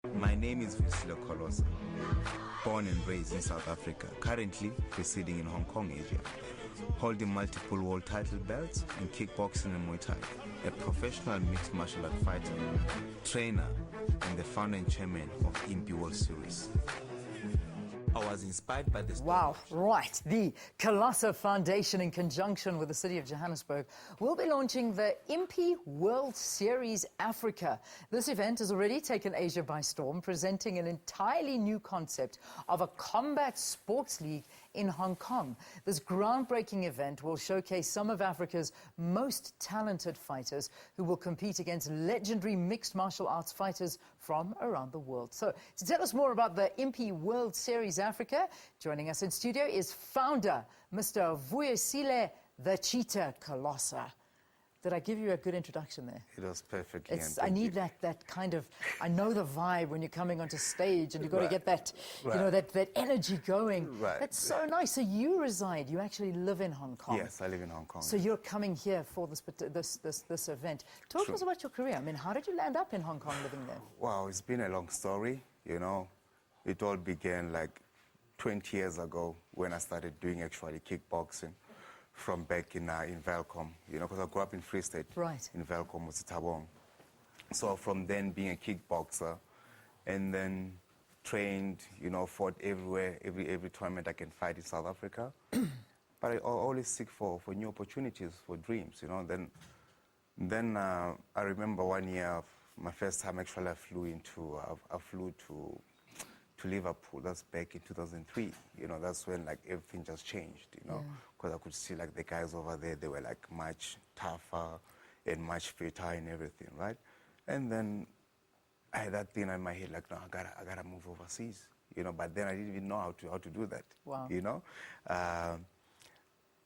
My name is Vuyisile Colossa, born and raised in South Africa, currently residing in Hong Kong, Asia, holding multiple world title belts in kickboxing and Muay Thai, a professional mixed martial art fighter, trainer, and the founder and chairman of IMPI World Series. I was inspired by this. Wow, right. The Colassa Foundation, in conjunction with the City of Johannesburg, will be launching the IMPI World Series Africa. This event has already taken Asia by storm, presenting an entirely new concept of a combat sports league in Hong Kong. This groundbreaking event will showcase some of Africa's most talented fighters who will compete against legendary mixed martial arts fighters from around the world. So, to tell us more about the IMPI World Series Africa, joining us in studio is founder Mr Vuyisile, the Cheetah Colossa. Did I give you a good introduction there? It was perfect. I need that kind of, I know the vibe when you're coming onto stage and you've got to get that, you know, that energy going. Right. That's so nice. So you actually live in Hong Kong. Yes, I live in Hong Kong. So you're coming here for this event. Talk to us about your career. I mean, how did you land up in Hong Kong living there? Wow, it's been a long story, you know. It all began like 20 years ago when I started doing actually kickboxing from back in Velcom, you know, because I grew up in Free State. Right. In Velcom, Tabong. So from then being a kickboxer and then trained, you know, fought everywhere, every tournament I can fight in South Africa. But I always seek for new opportunities, for dreams, you know. Then I remember one year, my first time actually I flew to Liverpool. That's back in 2003. You know, that's when like everything just changed, you know, because I could see like the guys over there, they were like much tougher and much fitter and everything, right? And then I had that thing in my head, like, no, I gotta move overseas, you know. But then I didn't even know how to do that. Wow. You know.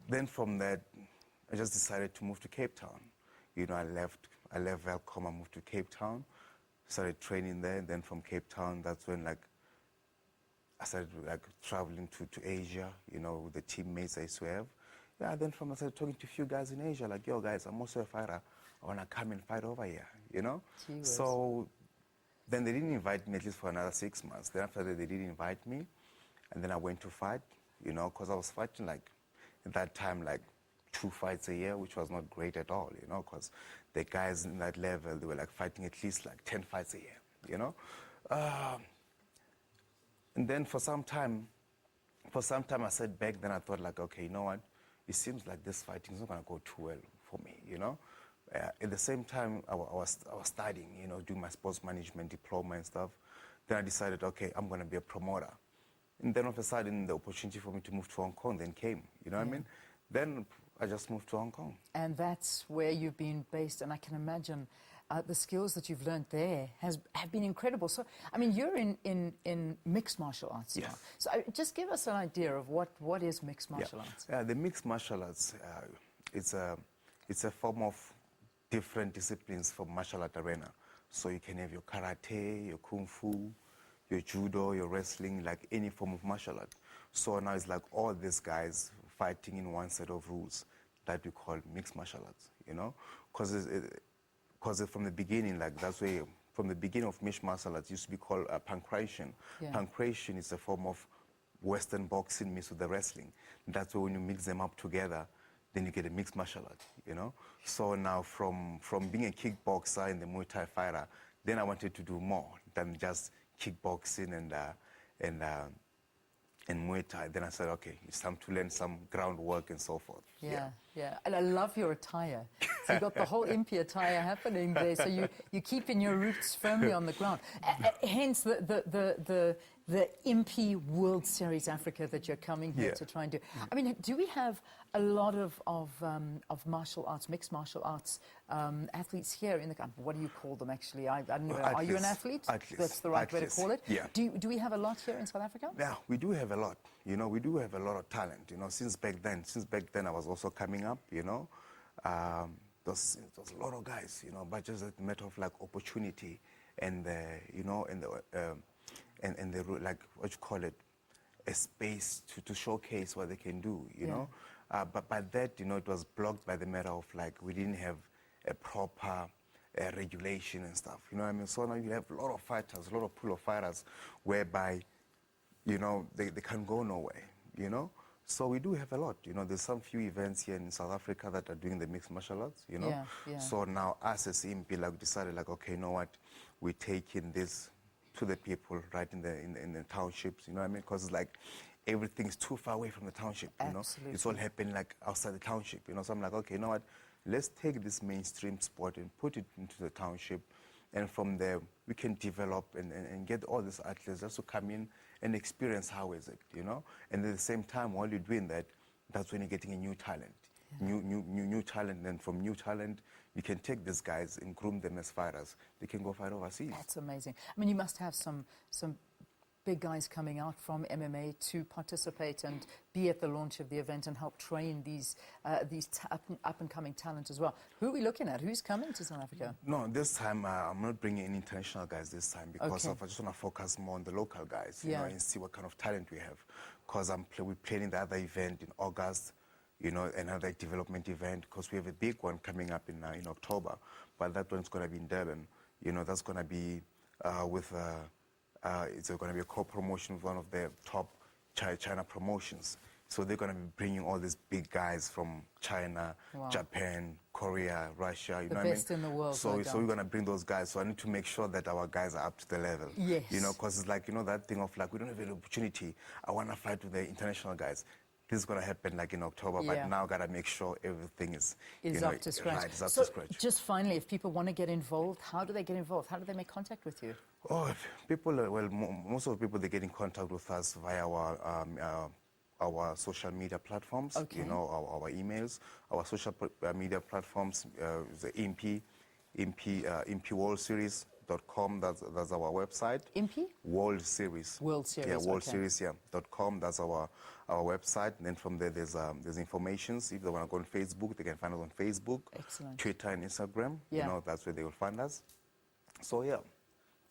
Then from that, I just decided to move to Cape Town. You know, I left Velcom, I moved to Cape Town, started training there. And then from Cape Town, that's when like I started like traveling to Asia, you know, with the teammates I used to have. Yeah, then from I started talking to a few guys in Asia, like, yo guys, I'm also a fighter. I wanna come and fight over here, you know? So then they didn't invite me at least for another 6 months. Then after that, they did invite me. And then I went to fight, you know, because I was fighting like, at that time, like 2 fights a year, which was not great at all, you know, because the guys in that level, they were like fighting at least like 10 fights a year, you know? And then for some time I sat back, then I thought like, okay, you know what? It seems like this fighting is not gonna go too well for me, you know? At the same time, I was studying, you know, doing my sports management diploma and stuff. Then I decided, okay, I'm gonna be a promoter. And then all of a sudden, the opportunity for me to move to Hong Kong then came, you know what I mean? Then I just moved to Hong Kong. And that's where you've been based, and I can imagine the skills that you've learned there have been incredible. So, I mean, you're in mixed martial arts now. So just give us an idea of what is mixed martial arts. The mixed martial arts, it's a form of different disciplines from martial art arena. So you can have your karate, your kung fu, your judo, your wrestling, like any form of martial art. So now it's like all these guys fighting in one set of rules that we call mixed martial arts, you know? Because from the beginning, like that's where, from the beginning of mixed martial arts, it used to be called pancration. Pancration is a form of Western boxing mixed with the wrestling. That's where when you mix them up together, then you get a mixed martial art, you know? So now from being a kickboxer and the Muay Thai fighter, then I wanted to do more than just kickboxing and Muay Thai. Then I said, okay, it's time to learn some groundwork and so forth. Yeah. And I love your attire. So you've got the whole IMPI attire happening there. So you're keeping your roots firmly on the ground. Hence the IMPI World Series Africa that you're coming here to try and do. I mean, do we have a lot of martial arts, mixed martial arts athletes here in the country? What do you call them actually? I don't even know. Are you an athlete? Athletes. That's the right way to call it? Yeah. Do we have a lot here in South Africa? Yeah, we do have a lot. You know, we do have a lot of talent. You know, since back then I was also coming up, you know. There's a lot of guys, you know, but just a matter of like opportunity and you know, and the like what you call it, a space to showcase what they can do, you know. But by that, you know, it was blocked by the matter of like we didn't have a proper regulation and stuff. You know what I mean? So now you have a lot of fighters, a lot of pool of fighters, whereby, you know, they can't go nowhere, you know? So we do have a lot, you know, there's some few events here in South Africa that are doing the mixed martial arts, you know? Yeah, yeah. So now us as IMPI, like, decided, like, okay, you know what, we're taking this to the people right in the townships, you know what I mean? Because it's like, everything's too far away from the township, you know? Absolutely. It's all happening like outside the township, you know? So I'm like, okay, you know what, let's take this mainstream sport and put it into the township, and from there, we can develop and get all these athletes just to come in and experience how is it, you know? And at the same time, while you're doing that, that's when you're getting a new talent. Yeah. New talent, and from new talent, you can take these guys and groom them as fighters. They can go fight overseas. That's amazing. I mean, you must have some big guys coming out from MMA to participate and be at the launch of the event and help train these up-and-coming talent as well. Who are we looking at? Who's coming to South Africa? No, this time I'm not bringing in international guys this time because Okay. I just want to focus more on the local guys, you Yeah. know, and see what kind of talent we have. Because we're planning the other event in August, you know, another development event, because we have a big one coming up in October, but that one's going to be in Durban. You know, that's going to be it's going to be a co-promotion with one of the top China promotions. So they're going to be bringing all these big guys from China, Wow. Japan, Korea, Russia, you The know what I mean? best in the world, So, no we're doubt. going to bring those guys. So I need to make sure that our guys are up to the level. Yes. You know, because it's like, you know, that thing of like, we don't have an opportunity. I want to fight with the international guys. This is going to happen like in October, Yeah. but now got to make sure everything is you know, up to scratch. Right, is up So to scratch. just finally, if people want to get involved, how do they get involved? How do they make contact with you? Oh, people, well, most of the people, they get in contact with us via our social media platforms, Okay. you know, our emails, our social media platforms, the IMPI World Series.com, that's our website. IMPI? World Series. World Series, Yeah, World okay. Series, yeah, .com, that's our website. And then from there, there's informations. If they want to go on Facebook, they can find us on Facebook, Excellent. Twitter, and Instagram. Yeah. You know, that's where they will find us. So, yeah.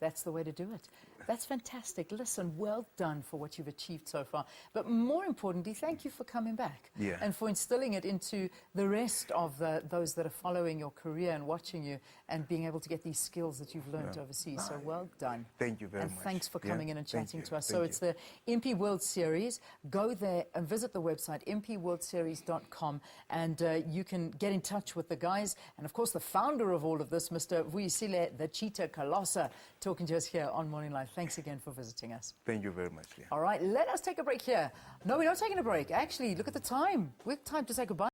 That's the way to do it. That's fantastic. Listen, well done for what you've achieved so far. But more importantly, thank you for coming back Yeah. and for instilling it into the rest of those that are following your career and watching you and being able to get these skills that you've learned overseas. So well done. Thank you very and much. And thanks for Yeah, coming in and thank chatting you, to us. thank So you. it's the IMPI World Series. Go there and visit the website, impiworldseries.com, and you can get in touch with the guys. And, of course, the founder of all of this, Mr. Vuyisile, the Cheetah Colossa, talking to us here on Morning Live. Thanks again for visiting us. Thank you very much, Leah. All right, let us take a break here. No, we're not taking a break. Actually, look at the time. We have time to say goodbye.